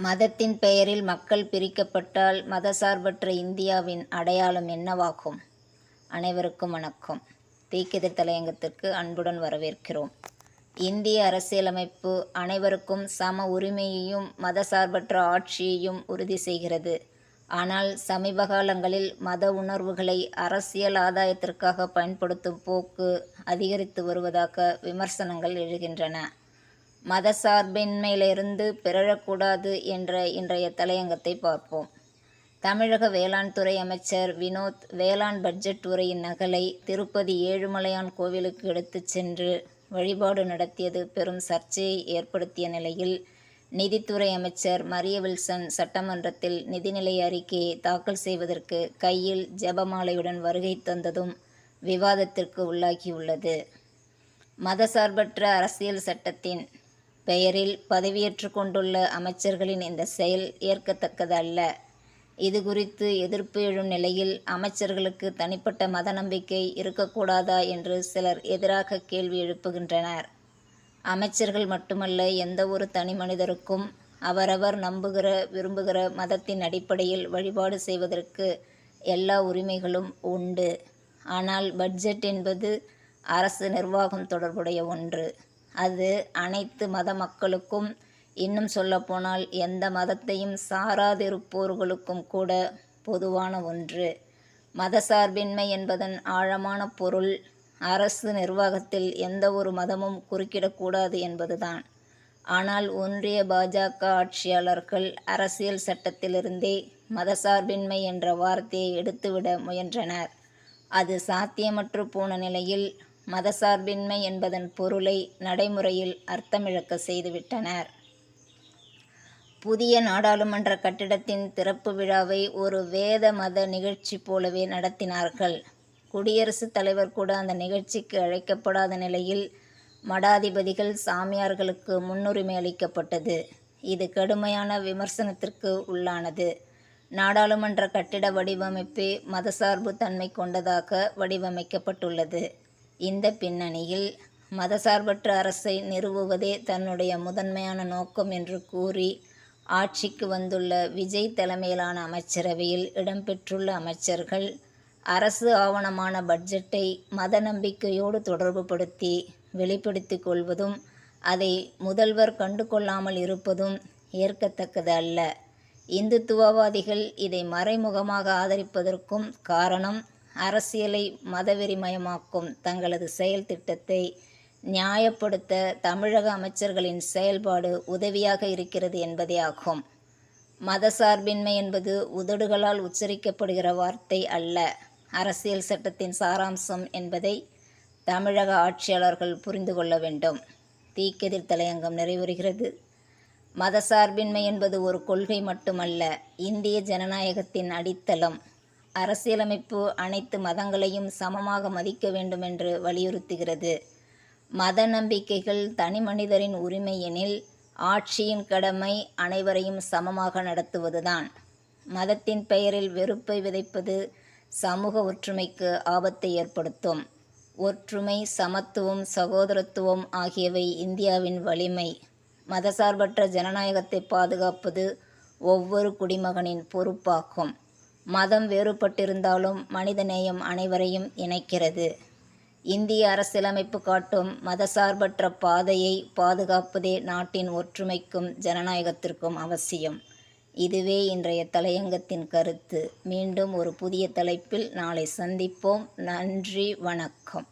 மதத்தின் பெயரில் மக்கள் பிரிக்கப்பட்டால் மதசார்பற்ற இந்தியாவின் அடையாளம் என்னவாகும்? அனைவருக்கும் வணக்கம். தீக்கதிர் தலையங்கத்திற்கு அன்புடன் வரவேற்கிறோம். இந்திய அரசியலமைப்பு அனைவருக்கும் சம உரிமையையும் மதசார்பற்ற ஆட்சியையும் உறுதி செய்கிறது. ஆனால் சமீப காலங்களில் மத உணர்வுகளை அரசியல் ஆதாயத்திற்காக பயன்படுத்தும் போக்கு அதிகரித்து வருவதாக விமர்சனங்கள் எழுகின்றன. மதசார்பின்மையிலிருந்து பிறழக்கூடாது என்ற இன்றைய தலையங்கத்தை பார்ப்போம். தமிழக வேளாண் துறை அமைச்சர் வினோத் வேளாண் பட்ஜெட் உரையின் நகலை திருப்பதி ஏழுமலையான் கோவிலுக்கு எடுத்துச் சென்று வழிபாடு நடத்தியது பெரும் சர்ச்சையை ஏற்படுத்திய நிலையில், நிதித்துறை அமைச்சர் மரிய வில்சன் சட்டமன்றத்தில் நிதிநிலை அறிக்கையை தாக்கல் செய்வதற்கு கையில் ஜெபமாலையுடன் வருகை தந்ததும் விவாதத்திற்கு உள்ளாகியுள்ளது. மதசார்பற்ற அரசியல் சட்டத்தின் பெயரில் பதவியேற்று கொண்டுள்ள அமைச்சர்களின் இந்த செயல் ஏற்கத்தக்கது அல்ல. இது குறித்து எதிர்ப்பு எழும் நிலையில் அமைச்சர்களுக்கு தனிப்பட்ட மத நம்பிக்கை இருக்கக்கூடாதா என்று சிலர் எதிராக கேள்வி எழுப்புகின்றனர். அமைச்சர்கள் மட்டுமல்ல, எந்த ஒரு தனி மனிதருக்கும் அவரவர் நம்புகிற விரும்புகிற மதத்தின் அடிப்படையில் வழிபாடு செய்வதற்கு எல்லா உரிமைகளும் உண்டு. ஆனால் பட்ஜெட் என்பது அரசு நிர்வாகம் தொடர்புடைய ஒன்று. அது அனைத்து மத மக்களுக்கும், இன்னும் சொல்லப்போனால் எந்த மதத்தையும் சாராதிருப்போர்களுக்கும் கூட பொதுவான ஒன்று. மதசார்பின்மை என்பதன் ஆழமான பொருள் அரசு நிர்வாகத்தில் எந்த ஒரு மதமும் குறுக்கிடக்கூடாது என்பதுதான். ஆனால் ஒன்றிய பாஜக ஆட்சியாளர்கள் அரசியல் சட்டத்திலிருந்தே மதசார்பின்மை என்ற வார்த்தையை எடுத்துவிட முயன்றனர். அது சாத்தியமற்று போன நிலையில் மதசார்பின்மை என்பதன் பொருளை நடைமுறையில் அர்த்தமிழக்க செய்துவிட்டனர். புதிய நாடாளுமன்ற கட்டிடத்தின் திறப்பு விழாவை ஒரு வேத மத நிகழ்ச்சி போலவே நடத்தினார்கள். குடியரசுத் தலைவர் கூட அந்த நிகழ்ச்சிக்கு அழைக்கப்படாத நிலையில் மடாதிபதிகள், சாமியார்களுக்கு முன்னுரிமை அளிக்கப்பட்டது. இது கடுமையான விமர்சனத்திற்கு உள்ளானது. நாடாளுமன்ற கட்டிட வடிவமைப்பே மதசார்பு தன்மை கொண்டதாக வடிவமைக்கப்பட்டுள்ளது. இந்த பின்னணியில் மதசார்பற்ற அரசை நிறுவுவதே தன்னுடைய முதன்மையான நோக்கம் என்று கூறி ஆட்சிக்கு வந்துள்ள விஜய் தலைமையிலான அமைச்சரவையில் இடம்பெற்றுள்ள அமைச்சர்கள் அரசு ஆவணமான பட்ஜெட்டை மத நம்பிக்கையோடு தொடர்புபடுத்தி வெளிப்படுத்திக் கொள்வதும், அதை முதல்வர் கண்டு கொள்ளாமல் இருப்பதும் ஏற்கத்தக்கது அல்ல. இந்துத்துவவாதிகள் இதை மறைமுகமாக ஆதரிப்பதற்கும் காரணம், அரசியலை மதவெறிமயமாக்கும் தங்களது செயல் திட்டத்தை நியாயப்படுத்த தமிழக அமைச்சர்களின் செயல்பாடு உதவியாக இருக்கிறது என்பதே ஆகும். மதசார்பின்மை என்பது உதடுகளால் உச்சரிக்கப்படுகிற வார்த்தை அல்ல, அரசியல் சட்டத்தின் சாராம்சம் என்பதை தமிழக ஆட்சியாளர்கள் புரிந்து கொள்ள வேண்டும். தீக்கதிர் தலையங்கம் நிறைவுறுகிறது. மதசார்பின்மை என்பது ஒரு கொள்கை மட்டுமல்ல, இந்திய ஜனநாயகத்தின் அடித்தளம். அரசியலமைப்பு அனைத்து மதங்களையும் சமமாக மதிக்க வேண்டுமென்று வலியுறுத்துகிறது. மத நம்பிக்கைகள் தனி மனிதரின் உரிமை எனில், ஆட்சியின் கடமை அனைவரையும் சமமாக நடத்துவதுதான். மதத்தின் பெயரில் வெறுப்பை விதைப்பது சமூக ஒற்றுமைக்கு ஆபத்தை ஏற்படுத்தும். ஒற்றுமை, சமத்துவம், சகோதரத்துவம் ஆகியவை இந்தியாவின் வலிமை. மதசார்பற்ற ஜனநாயகத்தை பாதுகாப்பது ஒவ்வொரு குடிமகனின் பொறுப்பாகும். மதம் வேறுபட்டிருந்தாலும் மனிதநேயம் அனைவரையும் இணைக்கிறது. இந்திய அரசியலமைப்பு காட்டும் மதசார்பற்ற பாதையை பாதுகாப்பதே நாட்டின் ஒற்றுமைக்கும் ஜனநாயகத்திற்கும் அவசியம். இதுவே இன்றைய தலையங்கத்தின் கருத்து. மீண்டும் ஒரு புதிய தலைப்பில் நாளை சந்திப்போம். நன்றி, வணக்கம்.